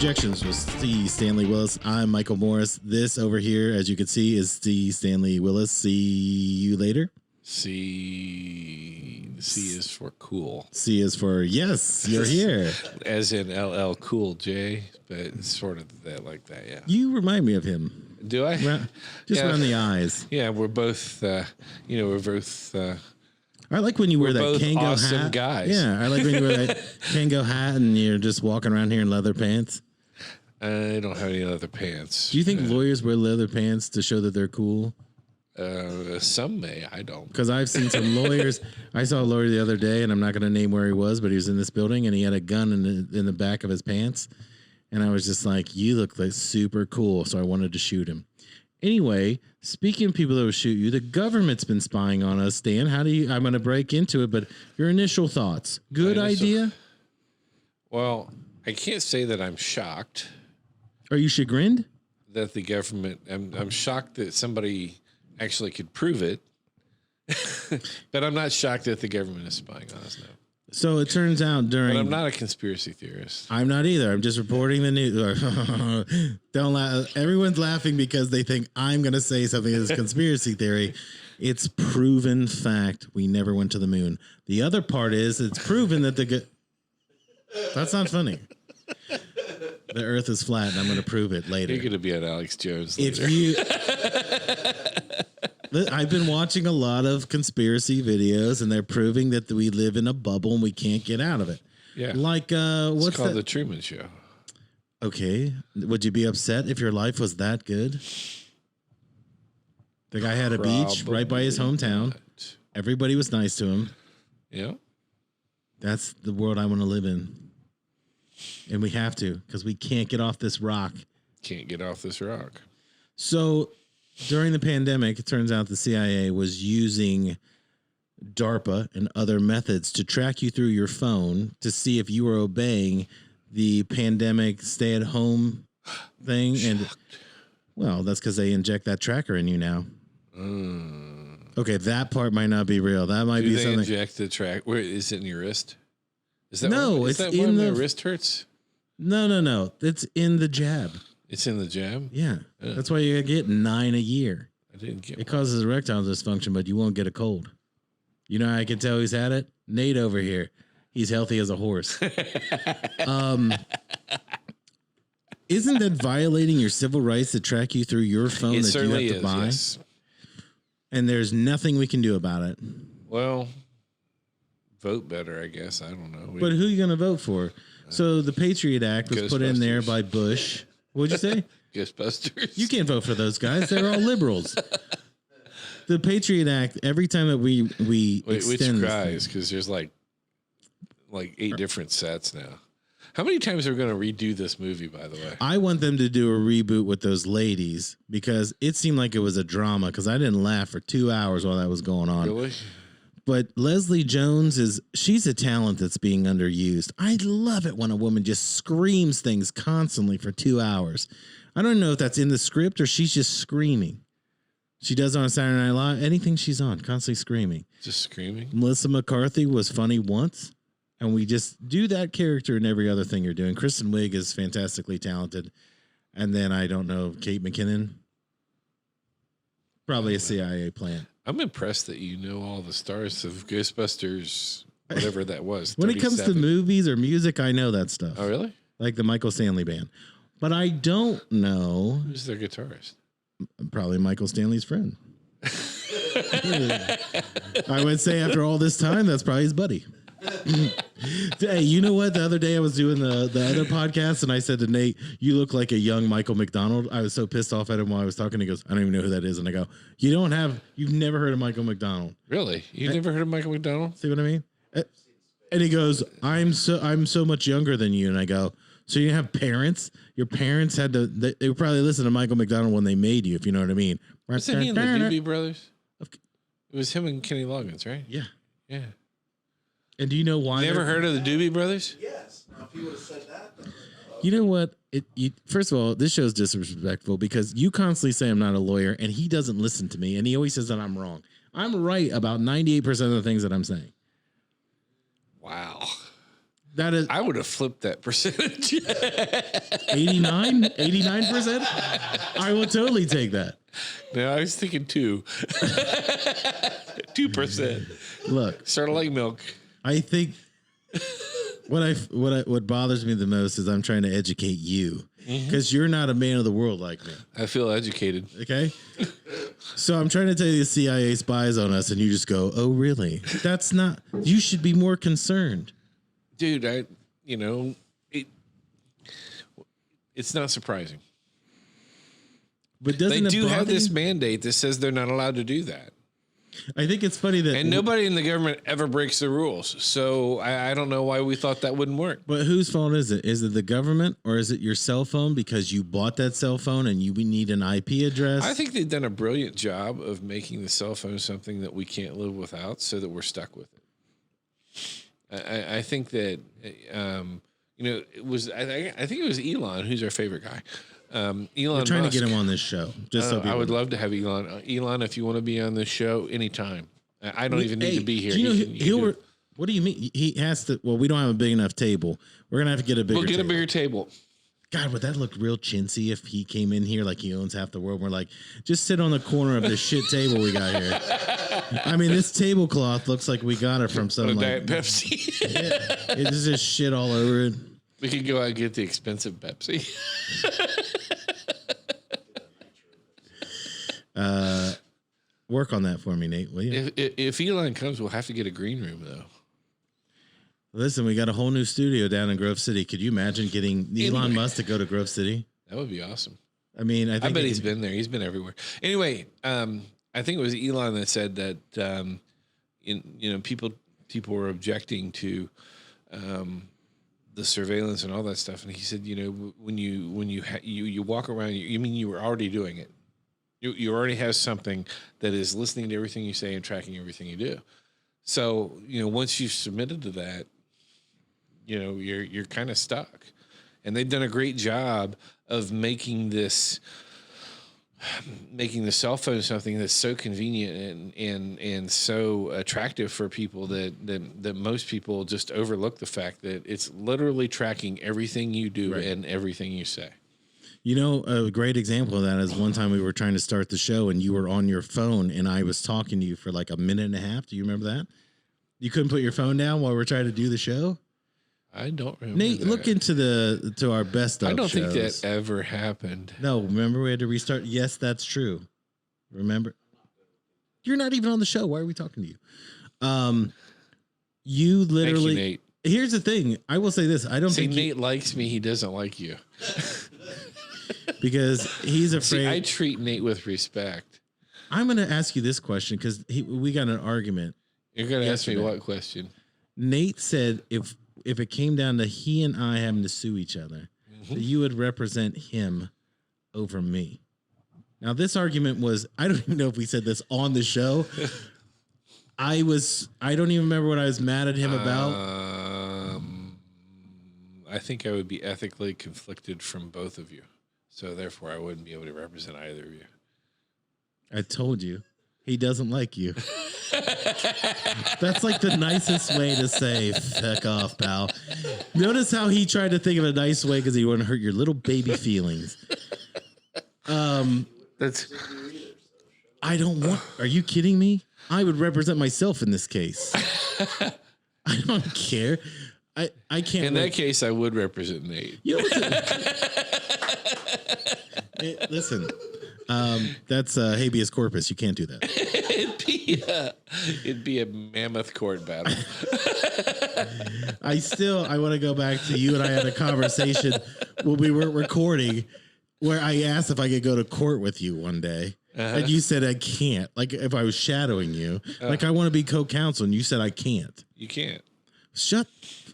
Objections with C. Stanley Willis. I'm Michael Morris. This over here, as you can see, is C. Stanley Willis. See you later. C is for cool. C is for yes, you're here. As in LL Cool J, but it's sort of that like that, yeah. You remind me of him. Do I? Just around the eyes. Yeah, we're both, we're both... I like when you wear that both Kango awesome hat. Guys. Yeah, I like when you wear that Kango hat and you're just walking around here in leather pants. I don't have any leather pants. Do you think lawyers wear leather pants to show that they're cool? Some may. I don't. Because I've seen some lawyers. I saw a lawyer the other day, and I'm not going to name where he was, but he was in this building, and he had a gun in the back of his pants. And I was just like, you look like super cool. So I wanted to shoot him. Anyway, speaking of people that will shoot you, the government's been spying on us, Stan. I'm going to break into it, but your initial thoughts. Good idea? Well, I can't say that I'm shocked. Are you chagrined? That the government, I'm shocked that somebody actually could prove it. But I'm not shocked that the government is spying on us now. So it turns out But I'm not a conspiracy theorist. I'm not either. I'm just reporting the news. Don't laugh. Everyone's laughing because they think I'm going to say something that's a conspiracy theory. It's proven fact. We never went to the moon. The other part is it's proven that that's not funny. The Earth is flat, and I'm going to prove it later. You're going to be on Alex Jones later. I've been watching a lot of conspiracy videos, and they're proving that we live in a bubble and we can't get out of it. Yeah. Like, it's called The Truman Show. Okay. Would you be upset if your life was that good? The guy had a beach right by his hometown. Not. Everybody was nice to him. Yeah. That's the world I want to live in. And we have to, because we can't get off this rock. Can't get off this rock. So during the pandemic, it turns out the CIA was using DARPA and other methods to track you through your phone to see if you were obeying the pandemic stay-at-home thing. And, well, that's because they inject that tracker in you now. Okay, that part might not be real. That might be something. Inject the track? Where is it in your wrist? Is that it's in the wrist hurts? No. It's in the jab. It's in the jab? Yeah. That's why you get 9 a year. I didn't get it causes erectile dysfunction, but you won't get a cold. You know how I can tell he's had it? Nate over here. He's healthy as a horse. Isn't that violating your civil rights to track you through your phone that you have to buy? Yes. And there's nothing we can do about it. Well, vote better, I guess. I don't know. But who are you going to vote for? So the Patriot Act was put in there by Bush. What'd you say? Ghostbusters. You can't vote for those guys. They're all liberals. The Patriot Act, every time that we extend which guys? Because there's like 8 different sets now. How many times are we going to redo this movie, by the way? I want them to do a reboot with those ladies because it seemed like it was a drama because I didn't laugh for 2 hours while that was going on. Really? But Leslie Jones she's a talent that's being underused. I love it when a woman just screams things constantly for 2 hours. I don't know if that's in the script or she's just screaming. She does it on Saturday Night Live. Anything she's on, constantly screaming. Just screaming? Melissa McCarthy was funny once. And we just do that character in every other thing you're doing. Kristen Wiig is fantastically talented. And then I don't know, Kate McKinnon. Probably a CIA plant. I'm impressed that you know all the stars of Ghostbusters, whatever that was. When it comes to movies or music, I know that stuff. Oh, really? Like the Michael Stanley Band. But I don't know. Who's their guitarist? Probably Michael Stanley's friend. I would say after all this time, that's probably his buddy. Hey, you know what? The other day I was doing the other podcast and I said to Nate, you look like a young Michael McDonald. I was so pissed off at him while I was talking. He goes, I don't even know who that is. And I go, you've never heard of Michael McDonald. Really? You've never heard of Michael McDonald? See what I mean? And he goes, I'm so much younger than you. And I go, so you have parents? Your parents had to, they probably listened to Michael McDonald when they made you, if you know what I mean. Wasn't he in the Doobie Brothers? It was him and Kenny Loggins, right? Yeah. Yeah. And do you know why? You never heard of the Doobie Brothers? Yes. Now, if you would have said that, you know what? First of all, this show is disrespectful because you constantly say I'm not a lawyer, and he doesn't listen to me, and he always says that I'm wrong. I'm right about 98% of the things that I'm saying. Wow. That is I would have flipped that percentage. 89%. I will totally take that. No, I was thinking 2%. Look, Sort of like milk. I think what bothers me the most is I'm trying to educate you because you're not a man of the world like me. I feel educated. Okay. So I'm trying to tell you the CIA spies on us and you just go, oh, really? That's not, you should be more concerned. Dude, it's not surprising. But They doesn't it do have bother this you? mandate that says they're not allowed to do that. I think it's funny that And nobody in the government ever breaks the rules. So I don't know why we thought that wouldn't work. But whose fault is it? Is it the government or is it your cell phone because you bought that cell phone and you need an IP address? I think they've done a brilliant job of making the cell phone something that we can't live without so that we're stuck with it. I think that, it was, I think it was Elon, who's our favorite guy. Elon We're trying Musk. to get him on this show. Just so I would love to have Elon. Elon, if you want to be on this show, anytime. I don't even need to be here. Do you know He can do it. what do you mean? He has to. Well, we don't have a big enough table. We're gonna have to get a bigger. We'll get table. a bigger table. God, would that look real chintzy if he came in here like he owns half the world? We're like, just sit on the corner of this shit table we got here. I mean, this tablecloth looks like we got it from some like Diet Pepsi. yeah, it's just shit all over it. We could go out and get the expensive Pepsi. Work on that for me, Nate. Will you? If Elon comes, we'll have to get a green room, though. Listen, we got a whole new studio down in Grove City. Could you imagine getting Elon Musk to go to Grove City? That would be awesome. I mean, I bet he's been there. He's been everywhere. Anyway, I think it was Elon that said that people were objecting to the surveillance and all that stuff, and he said, when you walk around, you were already doing it. You already have something that is listening to everything you say and tracking everything you do. So once you've submitted to that, you're kind of stuck. And they've done a great job of making the cell phone something that's so convenient and so attractive for people that most people just overlook the fact that it's literally tracking everything you do and everything you say. A great example of that is one time we were trying to start the show and you were on your phone and I was talking to you for like a minute and a half. Do you remember that? You couldn't put your phone down while we were trying to do the show? I don't remember. Nate, that. look into to our best of I don't shows. think that ever happened. No, remember we had to restart? Yes, that's true. Remember? You're not even on the show. Why are we talking to you? You literally. Thank you, Nate. Here's the thing. I will say this. I don't think Nate likes me. He doesn't like you. Because he's afraid. See, I treat Nate with respect. I'm going to ask you this question because we got an argument. You're going to ask me yesterday. what question? Nate said if it came down to he and I having to sue each other, that you would represent him over me. Now, this argument was, I don't even know if we said this on the show. I don't even remember what I was mad at him about. I think I would be ethically conflicted from both of you. So therefore, I wouldn't be able to represent either of you. I told you. He doesn't like you. That's like the nicest way to say, feck off, pal. Notice how he tried to think of a nice way because he wouldn't hurt your little baby feelings. That's. I don't want. Are you kidding me? I would represent myself in this case. I don't care. I can't. In that case, I would represent Nate. You know listen, that's habeas corpus. You can't do that. It'd be a mammoth court battle. I want to go back to you and I had a conversation when we weren't recording where I asked if I could go to court with you one day. And you said I can't. Like if I was shadowing you, like I want to be co-counsel, and you said I can't. You can't.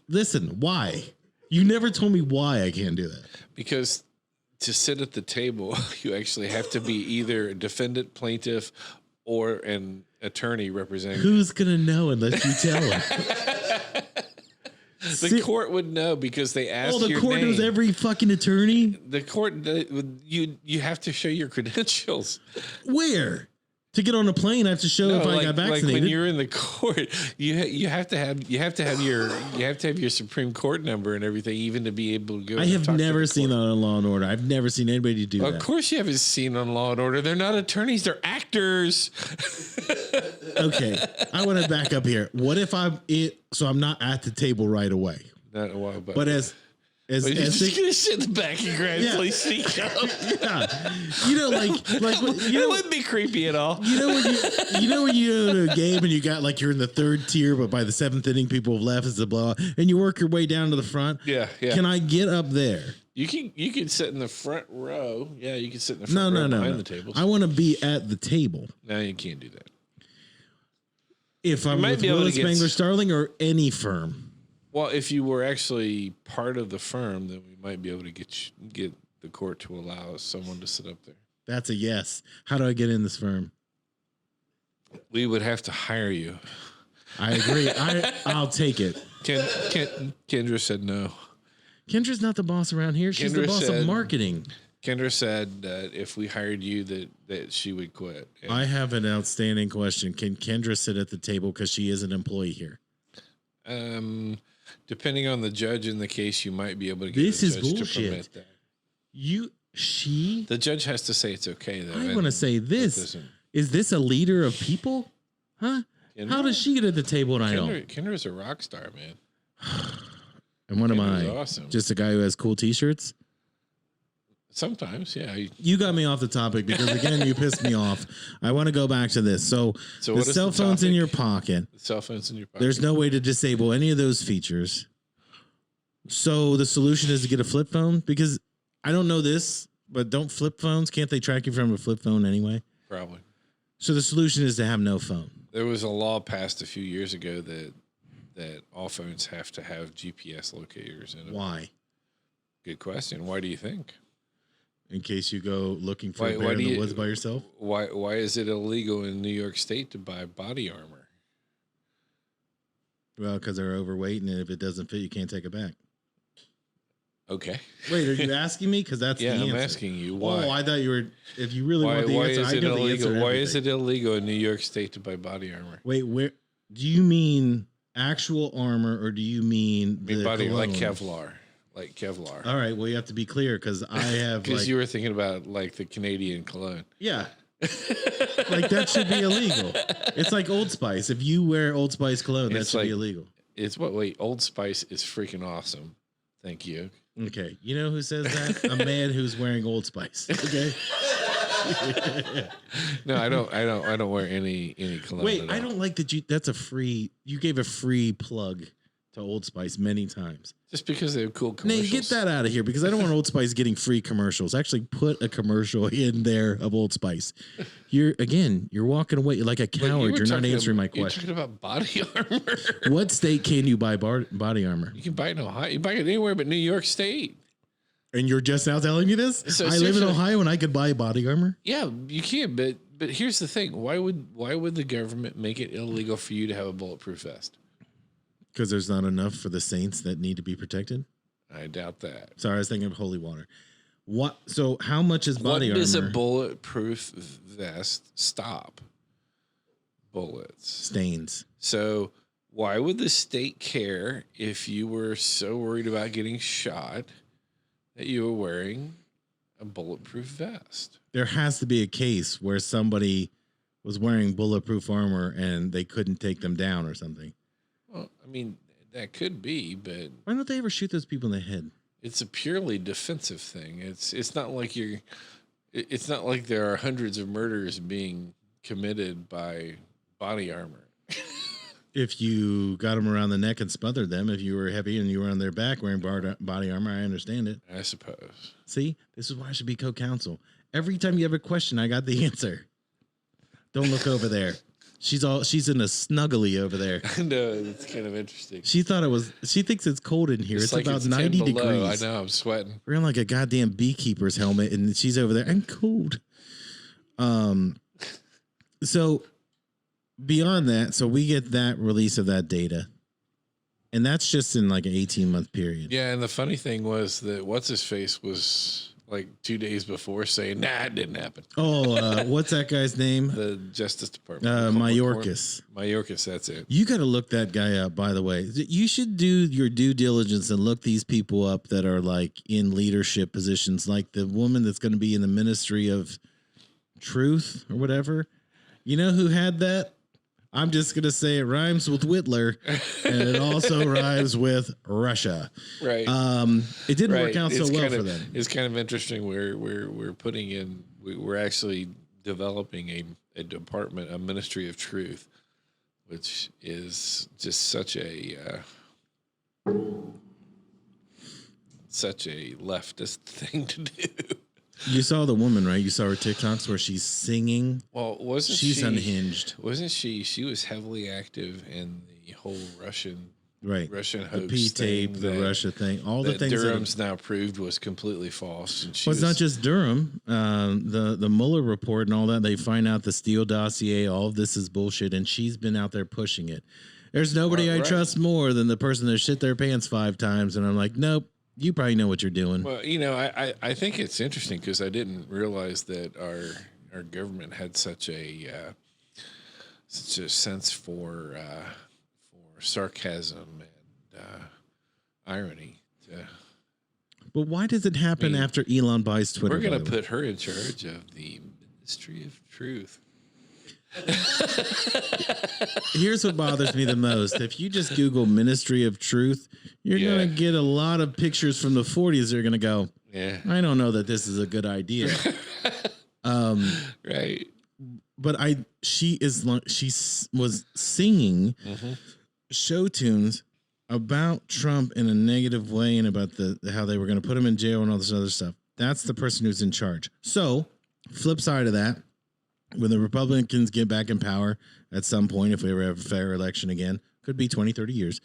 Listen, why? You never told me why I can't do that. Because to sit at the table, you actually have to be either a defendant, plaintiff, or an attorney representing. Who's gonna know unless you tell them? The court would know because they asked. Oh, the your court name. knows every fucking attorney. The court, you have to show your credentials. Where? To get on a plane, I have to show if I got vaccinated. Like when you're in the court, you have to have your Supreme Court number and everything, even to be able to go. I have never seen that on Law and Order. I've never seen anybody do that. Of course, you haven't seen on Law and Order. They're not attorneys; they're actors. Okay, I want to back up here. What if so I'm not at the table right away? Not a while, but as you're just gonna sit in the back and gradually sneak up. Yeah, you know, it wouldn't be creepy at all. You know when you go to a game and you got like you're in the third tier, but by the seventh inning people have left, it's a blowout, and you work your way down to the front. Yeah. Can I get up there? You can sit in the front row. Yeah, you can sit in the front row behind the tables. I want to be at the table. No, you can't do that. If I'm with Willis, Spangler, Starling, or any firm. Well, if you were actually part of the firm, then we might be able to get the court to allow someone to sit up there. That's a yes. How do I get in this firm? We would have to hire you. I agree. I'll take it. Kendra said no. Kendra's not the boss around here. She's the boss of marketing. Kendra said that if we hired you, that she would quit. And I have an outstanding question. Can Kendra sit at the table because she is an employee here? Depending on the judge in the case, you might be able to get this the is judge bullshit. to permit that. The judge has to say it's okay though. I want to say this. Is this a leader of people? Huh? Kendra? How does she get at the table and I don't? Kendra's a rock star, man. And what am I? Awesome. Just a guy who has cool t-shirts? Sometimes, yeah. You got me off the topic because again, you pissed me off. I want to go back to this. So the cell phone's in your pocket. The cell phone's in your pocket. There's no way to disable any of those features. So the solution is to get a flip phone because I don't know this, but don't flip phones, can't they track you from a flip phone anyway? Probably. So the solution is to have no phone. There was a law passed a few years ago that all phones have to have GPS locators in them. Why? Good question. Why do you think? In case you go looking for a bear in the woods by yourself? Why is it illegal in New York State to buy body armor? Well, because they're overweight, and if it doesn't fit, you can't take it back. Okay. Wait, are you asking me? Because that's the answer. I'm asking you why. Oh, I thought you were. If you really want the answer, I know the answer. Why is it illegal in New York State to buy body armor? Wait, where do you mean actual armor, or do you mean the body cologne? like Kevlar? Like Kevlar. All right, well, you have to be clear because I have because you were thinking about like the Canadian cologne. Yeah, like that should be illegal. It's like Old Spice. If you wear Old Spice cologne, that should be illegal. It's what? Wait, Old Spice is freaking awesome. Thank you. Okay, you know who says that? A man who's wearing Old Spice. Okay. No, I don't wear any cologne. Wait, I don't like that. That's a free. You gave a free plug to Old Spice many times. Just because they have cool commercials. Nate, get that out of here because I don't want Old Spice getting free commercials. Actually, put a commercial in there of Old Spice. You're walking away like a coward. You're not answering my question. You're talking about body armor. What state can you buy body armor? You can buy it in Ohio. You buy it anywhere but New York State. And you're just now telling me this? So I live in Ohio and I could buy body armor? Yeah, you can, but here's the thing. Why would the government make it illegal for you to have a bulletproof vest? Because there's not enough for the saints that need to be protected? I doubt that. Sorry, I was thinking of holy water. What? So how much is body armor? What does a bulletproof vest stop? Bullets. Stains. So why would the state care if you were so worried about getting shot that you were wearing a bulletproof vest? There has to be a case where somebody was wearing bulletproof armor and they couldn't take them down or something. Well, I mean, that could be, but why don't they ever shoot those people in the head? It's a purely defensive thing. It's not like it's not like there are hundreds of murders being committed by body armor. If you got them around the neck and smothered them, if you were heavy and you were on their back wearing body armor, I understand it. I suppose. See, this is why I should be co-counsel. Every time you have a question, I got the answer. Don't look over there. She's in a snuggly over there. I know, it's kind of interesting. She thinks it's cold in here. It's like about 90 degrees. I know, I'm sweating. We're in like a goddamn beekeeper's helmet and she's over there. I'm cold. So beyond that, so we get that release of that data. And that's just in like an 18-month period. Yeah, and the funny thing was that what's his face was like 2 days before saying, nah, it didn't happen. Oh, what's that guy's name? The Justice Department. Mayorkas. Mayorkas, that's it. You got to look that guy up, by the way. You should do your due diligence and look these people up that are like in leadership positions, like the woman that's going to be in the Ministry of Truth or whatever. You know who had that? I'm just going to say it rhymes with Whitler, and it also rhymes with Russia. Right. It didn't work out so well for them. It's kind of interesting. We're putting in. We're actually developing a department, a Ministry of Truth, which is just such a leftist thing to do. You saw the woman, right? You saw her TikToks where she's singing. Well, wasn't she's unhinged? Wasn't she? She was heavily active in the whole Russian the hoax P-tape, thing the Russia thing, all the things Durham's now proved was completely false. And it's not just Durham. The Mueller report and all that. They find out the Steele dossier. All of this is bullshit, and she's been out there pushing it. There's nobody I trust more than the person that shit their pants 5 times, and I'm like, nope. You probably know what you're doing. Well, you know, I think it's interesting because I didn't realize that our government had such a sense for sarcasm and irony. But why does it happen after Elon buys Twitter? We're going to put her in charge of the Ministry of Truth. Here's what bothers me the most. If you just Google Ministry of Truth, you're going to get a lot of pictures from the 40s. They're going to go, I don't know that this is a good idea. Right. But she was singing show tunes about Trump in a negative way and about how they were going to put him in jail and all this other stuff. That's the person who's in charge. So, flip side of that, when the Republicans get back in power at some point, if we ever have a fair election again, could be 20, 30 years,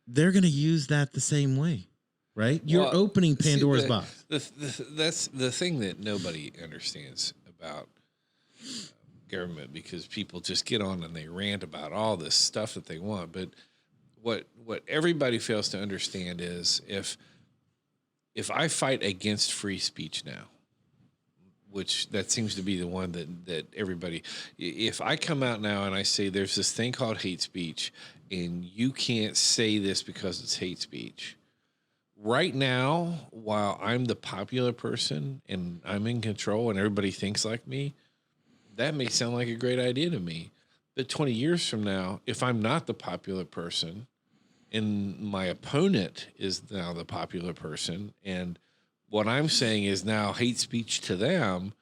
they're going to use that the same way, right? You're opening Pandora's box. That's the thing that nobody understands about government, because people just get on and they rant about all this stuff that they want. But what everybody fails to understand is if I fight against free speech now, which that seems to be the one that everybody, if I come out now and I say there's this thing called hate speech and you can't say this because it's hate speech, right now, while I'm the popular person and I'm in control and everybody thinks like me, that may sound like a great idea to me. But 20 years from now, if I'm not the popular person and my opponent is now the popular person and what I'm saying is now hate speech to them,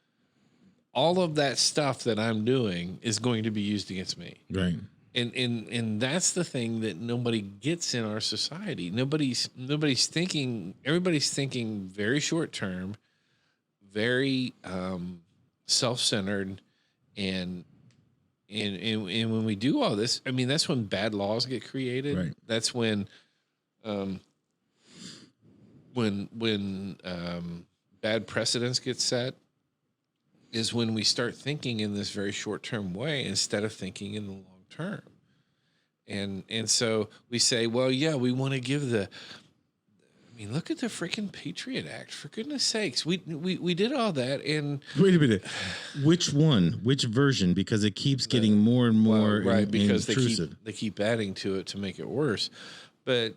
all of that stuff that I'm doing is going to be used against me. Right. And that's the thing that nobody gets in our society. Nobody's thinking, everybody's thinking very short term, very self-centered, and when we do all this, I mean, that's when bad laws get created. Right. That's when bad precedents get set, is when we start thinking in this very short-term way instead of thinking in the long term. And so we say, well, yeah, we want to give look at the freaking Patriot Act, for goodness sakes. We did all that. And wait a minute. Which one? Which version? Because it keeps getting more and more because intrusive. they keep adding to it to make it worse. But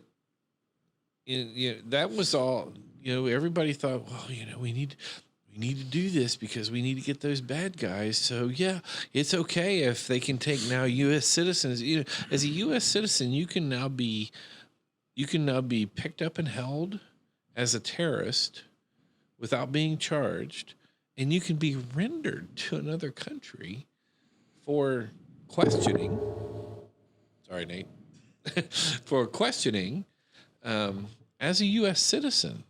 that was all, everybody thought, well, we need to do this because we need to get those bad guys. So yeah, it's okay if they can take now U.S. citizens. As a U.S. citizen, you can now be picked up and held as a terrorist without being charged, and you can be rendered to another country for questioning. Sorry, Nate. For questioning as a U.S. citizen.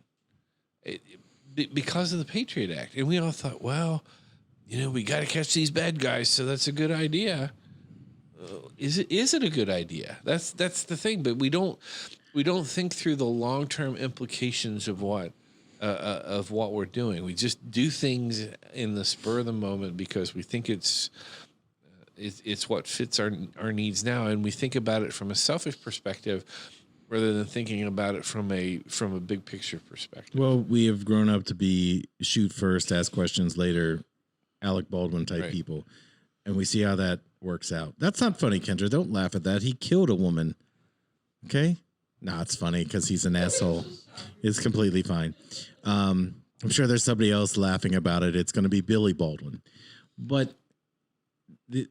Because of the Patriot Act. And we all thought, well, we got to catch these bad guys, so that's a good idea. Is it a good idea? That's the thing. But we don't think through the long-term implications of what we're doing. We just do things in the spur of the moment because we think it's what fits our needs now, and we think about it from a selfish perspective. rather than thinking about it from a big picture perspective. Well, we have grown up to be shoot first, ask questions later, Alec Baldwin type Right. people. And we see how that works out. That's not funny, Kendra. Don't laugh at that. He killed a woman. Okay? No, it's funny because he's an asshole. It's completely fine. I'm sure there's somebody else laughing about it. It's going to be Billy Baldwin. But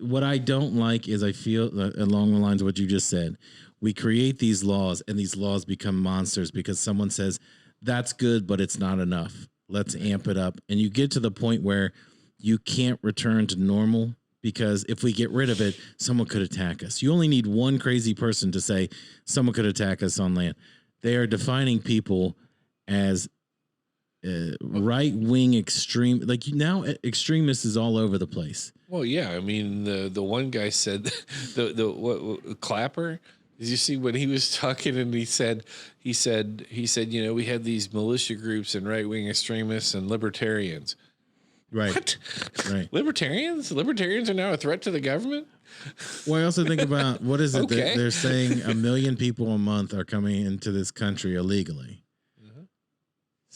what I don't like is I feel along the lines of what you just said. We create these laws and these laws become monsters because someone says, that's good, but it's not enough. Let's amp it up. And you get to the point where you can't return to normal because if we get rid of it, someone could attack us. You only need one crazy person to say someone could attack us on land. They are defining people as right-wing extreme. Like now extremists is all over the place. Well, yeah. I mean, the one guy said, what Clapper, did you see when he was talking and he said, you know, we had these militia groups and right-wing extremists and libertarians. Right. What? Right. Libertarians are now a threat to the government. Well, I also think about what is it Okay. that they're saying 1 million people a month are coming into this country illegally.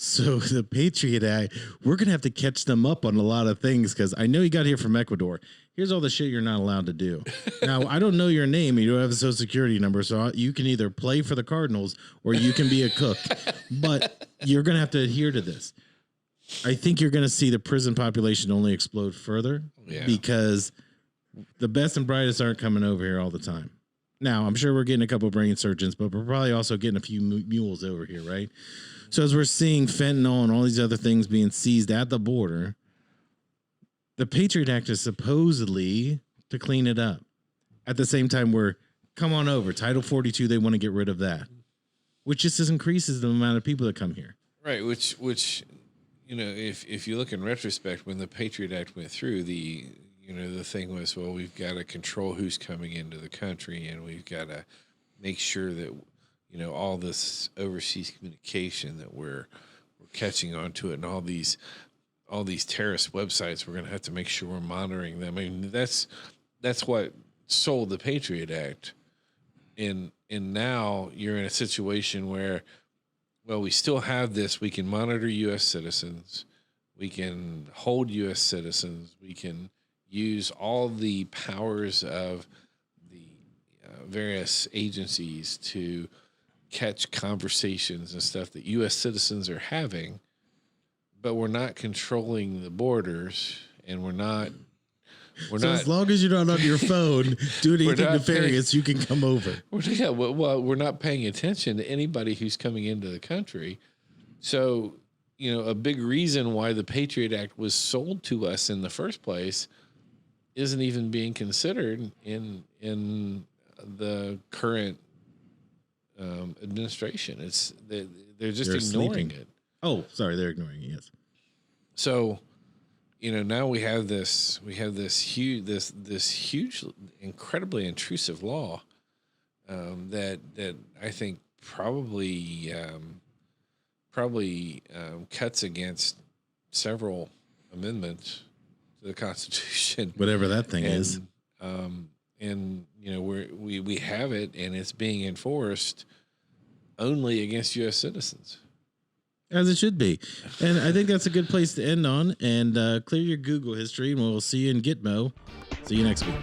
So the Patriot Act, we're going to have to catch them up on a lot of things because I know you got here from Ecuador. Here's all the shit you're not allowed to do. Now, I don't know your name. You don't have a social security number, so you can either play for the Cardinals or you can be a cook. But you're going to have to adhere to this. I think you're going to see the prison population only explode further because the best and brightest aren't coming over here all the time. Now, I'm sure we're getting a couple brain surgeons, but we're probably also getting a few mules over here, right? So as we're seeing fentanyl and all these other things being seized at the border, the Patriot Act is supposedly to clean it up. At the same time, we're, come on over. Title 42, they want to get rid of that, which just increases the amount of people that come here. Right, which you know, if you look in retrospect, when the Patriot Act went through, the thing was, well, we've got to control who's coming into the country, and we've got to make sure that, you know, all this overseas communication that we're catching onto it, and all these terrorist websites, we're going to have to make sure we're monitoring them. I mean, that's what sold the Patriot Act, and now you're in a situation where, well, we still have this. We can monitor U.S. citizens. We can hold U.S. citizens. We can use all the powers of the various agencies to catch conversations and stuff that U.S. citizens are having, but we're not controlling the borders, and we're not. As long as you're not on your phone doing anything nefarious, you can come over. We're not paying attention to anybody who's coming into the country. So, you know, a big reason why the Patriot Act was sold to us in the first place isn't even being considered in the current administration. They're just ignoring it. Oh, sorry, they're ignoring it. Yes. So, you know, now we have this huge, incredibly intrusive law that I think probably cuts against several amendments to the Constitution. Whatever that thing is. And you know, we have it, and it's being enforced only against U.S. citizens. As it should be. And I think that's a good place to end on. And clear your Google history, and we'll see you in Gitmo. See you next week.